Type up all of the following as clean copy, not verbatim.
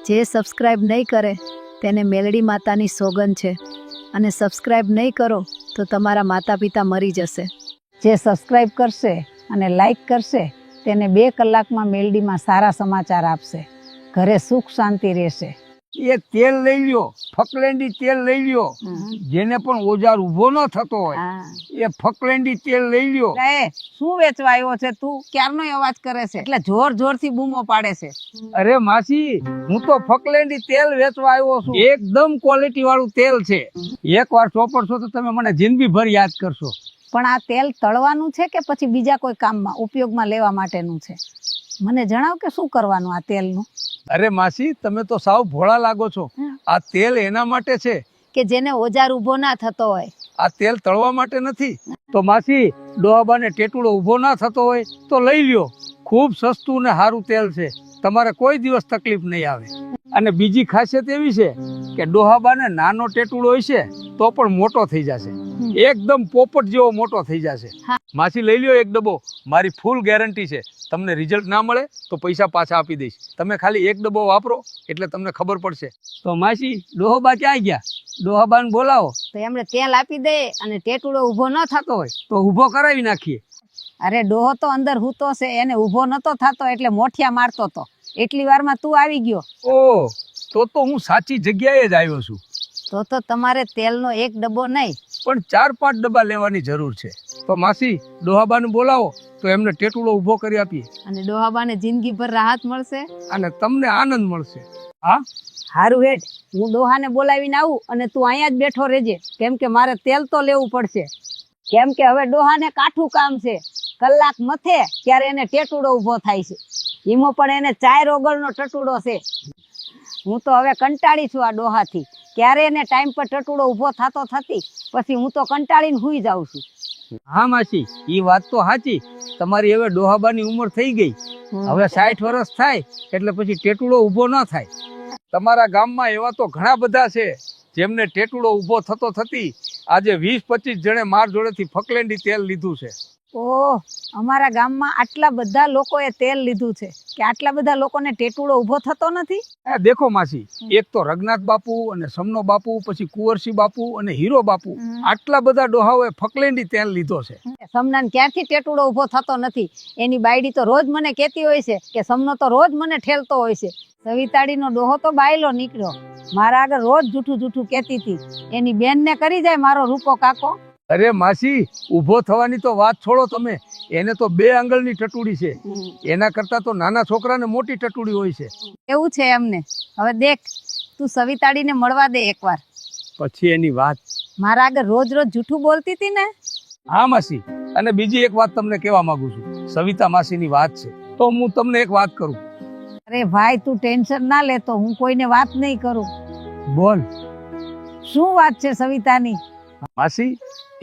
જે સબસ્ક્રાઇબ નહીં કરે તેને મેલડી માતાની સોગંદ છે, અને સબસ્ક્રાઇબ નહીં કરો તો તમારા માતા પિતા મરી જશે. જે સબસ્ક્રાઇબ કરશે અને લાઈક કરશે તેને 2 કલાકમાં મેલડીમાં સારા સમાચાર આપશે. ઘરે સુખ શાંતિ રહેશે. એ તેલ લઈ લ્યો, ફકલેન્ડી તેલ લઈ લ્યો. જેને પણ ઓજાર ઊભો ન થતો હોય એ ફકલેન્ડી તેલ લઈ લ્યો. શું વેચવા આવ્યો છે તું? ક્યારનો અવાજ કરે છે એટલે જોર જોરથી બૂમો પાડે છે. અરે માસી, હું તો ફકલેન્ડી તેલ વેચવા આવ્યો છું. એકદમ ક્વોલિટી વાળું તેલ છે. એકવાર ચોપડશો તો તમે મને જિંદગીભર યાદ કરશો. પણ આ તેલ તળવાનું છે કે પછી બીજા કોઈ કામમાં ઉપયોગમાં લેવા માટેનું છે? મને જણાવ કે શું કરવાનું આ તેલનું? અરે માસી, તમે તો સાવ ભોળા લાગો છો. આ તેલ એના માટે છે કે જેને ઓજાર ઊભો ના થતો હોય. આ તેલ તળવા માટે નથી. તો માસી, ડોહાબાને ટેટુડો ઊભો ના થતો હોય તો લઈ લ્યો. ખૂબ સસ્તું ને સારું તેલ છે. તમારે કોઈ દિવસ તકલીફ નહીં આવે. અને બીજી ખાસિયત એવી છે કે ડોહાબાને નાનો ટેટુડો હોય છે તો પણ મોટો થઈ જશે. એકદમ પોપટ જેવો મોટો થઈ જશે. માસી લઈ લ્યો એક ડબ્બો. મારી ફૂલ ગેરંટી છે. તમને રિઝલ્ટ ના મળે તો પૈસા પાછા આપી દઈશ. તમે ખાલી એક ડબ્બો વાપરો એટલે તમને ખબર પડશે. તો માસી, ડોહાબા ક્યાં ગયા? ડોહાબાને બોલાવો. તો એમણે તેલ આપી દે અને ટેટુડો ઊભો ન થતો હોય તો ઊભો કરાવી નાખીએ. અરે ડોહો તો અંદર હૂતો છે, એને ઊભો નતો થતો એટલે મોઠિયા મારતો તો. એટલી વારમાં તું આવી ગયો. ઓહ, તો હું સાચી જગ્યાએ જ આવ્યો છું. તો તમારે તેલનો એક ડબ્બો નહીં પણ 4-5 ડબ્બા લેવાની જરૂર છે. તો માસી, ડોહાબાને બોલાવો તો એમને ટેટુડો ઊભો કરી આપીએ. અને ડોહાબાને જિંદગીભર રાહત મળશે અને તમને આનંદ મળશે. હા, હારું હેડ, હું ડોહાને બોલાવીને આવું અને તું અહીંયા જ બેઠો રહેજે, કેમ કે મારે તેલ તો લેવું પડશે. કેમ કે હવે ડોહાને કાઠું કામ છે. કલાક મથે ત્યારે એને ટેટુડો ઊભો થાય છે. એમાં પણ એને 4 ઓગળનો ટટુડો છે. હું તો હવે કંટાળી છું આ ડોહાથી. ક્યારે એને ટાઈમ પર ટટુડો ઊભો થતો થતી, પછી હું તો કંટાળીને હુઈ જાઉં છું. હા માસી, એ વાત તો સાચી. તમારી હવે ડોહાબાની ઉંમર થઈ ગઈ. હવે 60 વર્ષ થાય એટલે પછી ટેટુડો ઊભો ન થાય. તમારા ગામમાં એવા તો ઘણા બધા છે જેમને ટેટુડો ઊભો થતો થતી આજે 20-25 જણે માર જોડેથી ફકલેન્ડી તેલ લીધું છે. ઓહ, અમારા ગામમાં આટલા બધા લોકોએ તેલ લીધું છે કે આટલા બધા લોકોને ટેટુડો ઊભો થતો નથી? દેખો માસી, એક તો રઘનાથ બાપુ અને સમનો બાપુ, પછી કુંવરસી બાપુ અને હીરો બાપુ, આટલા બધા ડોહાઓએ ફકલેન્ડી તેલ લીધો છે. સમનાને ક્યારથી ટેટુડો ઊભો થતો નથી? એની બાયડી તો રોજ મને કહેતી હોય છે કે સમનો તો રોજ મને ઠેલતો હોય છે. સવિતાડીનો ડોહો તો બાયલો નીકળ્યો, મારા આગળ રોજ જૂઠું કહેતી હતી. એની બેનને કરી જાય મારો રૂપો કાકો. અરે માસી, ઊભો થવાની તો વાત છોડો તમે. એને તો 2 આંગળની ટટુડી છે. એના કરતા તો નાના છોકરાને મોટી ટટુડી હોય છે. એવું છે એમને? હવે દેખ, તું સવિતાડીને મળવા દે એકવાર. પછી એની વાત. મારા આગળ રોજ જૂઠું બોલતી હતી ને. હા માસી, અને બીજી એક વાત તમને કહેવા માંગુ છું. સવિતા માસીની વાત છે તો હું તમને એક વાત કરું. અરે ભાઈ, તું ટેન્શન ના લેતો, હું કોઈને વાત નહીં કરું. બોલ. શું વાત છે સવિતાની? માસી,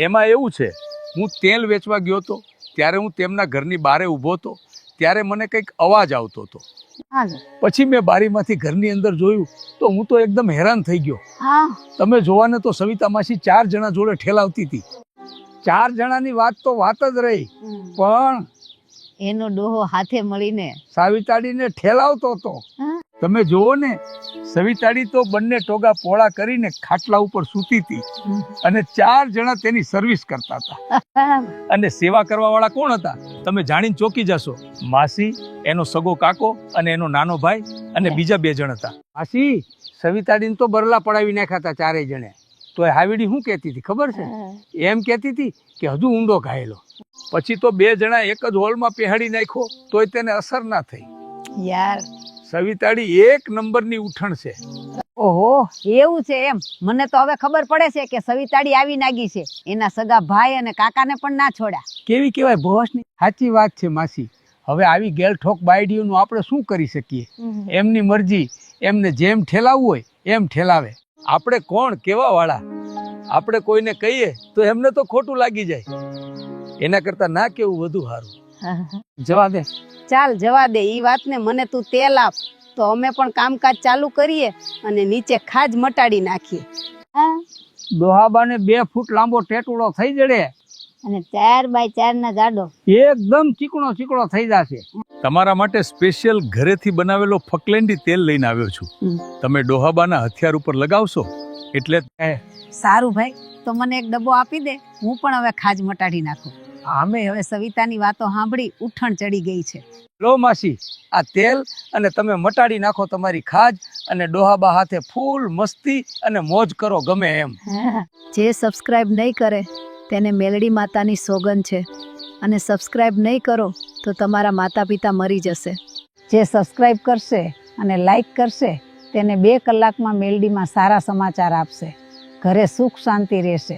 એમાં એવું છે, હું તેલ વેચવા ગયો તો ત્યારે હું તેમના ઘરની બારે ઊભો હતો. ત્યારે મને કંઈક અવાજ આવતો હતો. પછી મેં બારીમાંથી ઘરની અંદર જોયું તો હું તો એકદમ હેરાન થઈ ગયો. તમે જોવાને તો સવિતા માસી 4 જણા જોડે ઠેલાવતી હતી. 4 જણાની વાત તો વાત જ રહી, પણ એનો ડોહો હાથે મળીને સવિતાડીને ઠેલાવતો હતો. તમે જોવો ને, સવિતાડી તો બંને ટોગા પોળા કરીને ખાટલા ઉપર સૂતી હતી અને 4 જણા તેની સર્વિસ કરતા હતા. અને સેવા કરવા વાળા કોણ હતા? તમે જાણીને ચોંકી જશો. માસી, એનો સગો કાકો અને એનો નાનો ભાઈ અને બીજા 2 જણ હતા. માસી, સવિતાડીને તો બરલા પડાવી નાખ્યા હતા 4 જણે. તો એ હાવીડી શું કહેતી હતી ખબર છે? એમ કહેતી હતી કે હજુ ઊંડો ઘાયેલો. પછી તો 2 જણા એક જ હોલમાં પહેડી નાખ્યો તોય તેને અસર ના થઈ. યાર, સવિતાડી 1 નંબરની ઉઠણ છે. ઓહો, એવું છે એમ? મને તો હવે ખબર પડે છે કે સવિતાડી આવી નાગી છે. એના સગા ભાઈ અને કાકાને પણ ના છોડ્યા. કેવી કહેવાય ભોસની. સાચી વાત છે માસી. હવે આવી ગેલઠોક બાયડીઓનું આપણે શું કરી શકીએ? એમની મરજી. એમને જેમ ઠેલાવવું હોય એમ ઠેલાવે. આપણે કોણ કેવા વાળા? આપણે કોઈને કહીએ તો એમને તો ખોટું લાગી જાય. એના કરતા ના કેવું વધુ સારું. જવા દે. ચાલ જવા દે ઈ વાતને. મને તું તેલ આપ તો અમે પણ કામકાજ ચાલુ કરીએ અને નીચે ખાજ મટાડી નાખીએ. ડોહાબાને 2 ફૂટ લાંબો ટેટુડો થઈ જડે અને 4x4 ના જાડો. એકદમ ચીકણો ચીકણો થઈ જશે. તમારા માટે સ્પેશિયલ ઘરેથી બનાવેલો ફકલેન્ડી તેલ લઈને આવ્યો છું. તમે ડોહાબાના હથિયાર ઉપર લગાવશો એટલે સારું ભાઈ, તો મને એક ડબ્બો આપી દે, હું પણ હવે ખાજ મટાડી નાખું. અમે હવે સવિતાની વાતો સાંભળી ઉઠણ ચડી ગઈ છે. લો માસી, આ તેલ અને તમે મટાડી નાખો તમારી ખાજ, અને ડોહાબા હાથે ફૂલ મસ્તી અને મોજ કરો ગમે એમ. જે સબસ્ક્રાઇબ નહીં કરે તેને મેલડી માતાની સોગંદ છે, અને સબસ્ક્રાઇબ નહીં કરો તો તમારા માતા પિતા મરી જશે. જે સબસ્ક્રાઇબ કરશે અને લાઈક કરશે તેને 2 કલાકમાં મેલડીમાં સારા સમાચાર આપશે. ઘરે સુખ શાંતિ રહેશે.